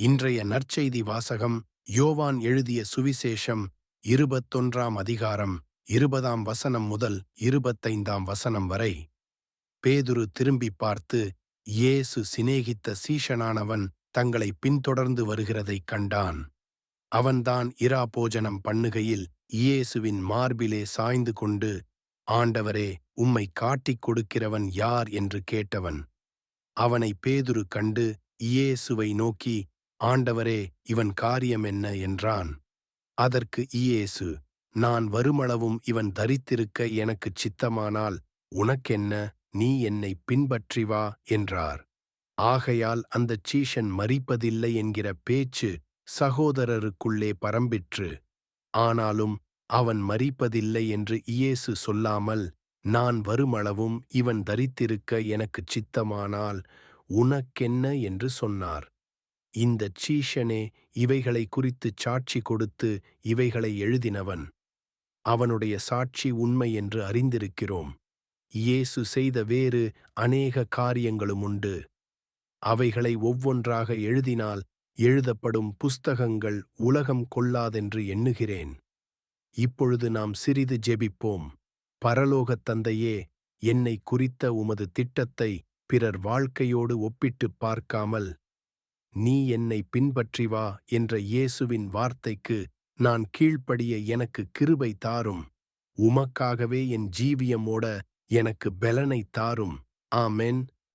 இன்றைய நற்செய்தி வாசகம் யோவான் எழுதிய சுவிசேஷம் 21ஆம் அதிகாரம் 20ஆம் வசனம் முதல் 25ஆம் வசனம் வரை. பேதுரு திரும்பிப் பார்த்து, இயேசு சிநேகித்த சீஷனானவன் தங்களை பின்தொடர்ந்து வருகிறதைக் கண்டான். அவன்தான் இரா போஜனம் பண்ணுகையில் இயேசுவின் மார்பிலே சாய்ந்து கொண்டு, ஆண்டவரே, உம்மை காட்டிக் கொடுக்கிறவன் யார் என்று கேட்டவன். அவனை பேதுரு கண்டு இயேசுவை நோக்கி, ஆண்டவரே, இவன் காரியம் என்ன என்றான். அதற்கு இயேசு, நான் வருமளவும் இவன் தரித்திருக்க எனக்குச் சித்தமானால் உனக்கென்ன, நீ என்னை பின்பற்றி வா என்றார். ஆகையால் அந்தச் சீஷன் மரிப்பதில்லை என்கிற பேச்சு சகோதரருக்குள்ளே பரம்பிற்று. ஆனாலும் அவன் மரிப்பதில்லை என்று இயேசு சொல்லாமல், நான் வருமளவும் இவன் தரித்திருக்க எனக்குச் சித்தமானால் உனக்கென்ன என்று சொன்னார். இந்தச் சீஷனே இவைகளை குறித்துச் சாட்சி கொடுத்து இவைகளை எழுதினவன். அவனுடைய சாட்சி உண்மை என்று அறிந்திருக்கிறோம். இயேசு செய்த வேறு அநேக காரியங்களும் உண்டு. அவைகளை ஒவ்வொன்றாக எழுதினால் எழுதப்படும் புஸ்தகங்கள் உலகம் கொள்ளாதென்று எண்ணுகிறேன். இப்பொழுது நாம் சிறிது ஜெபிப்போம். பரலோகத் தந்தையே, என்னை குறித்த உமது திட்டத்தை பிறர் வாழ்க்கையோடு ஒப்பிட்டுப் பார்க்காமல், நீ என்னை பின்பற்றி வா என்ற இயேசுவின் வார்த்தைக்கு நான் கீழ்ப்படிய எனக்கு கிருபை தாரும். உமக்காகவே என் ஜீவியம் ஓட எனக்கு பெலனை தாரும். ஆமென்.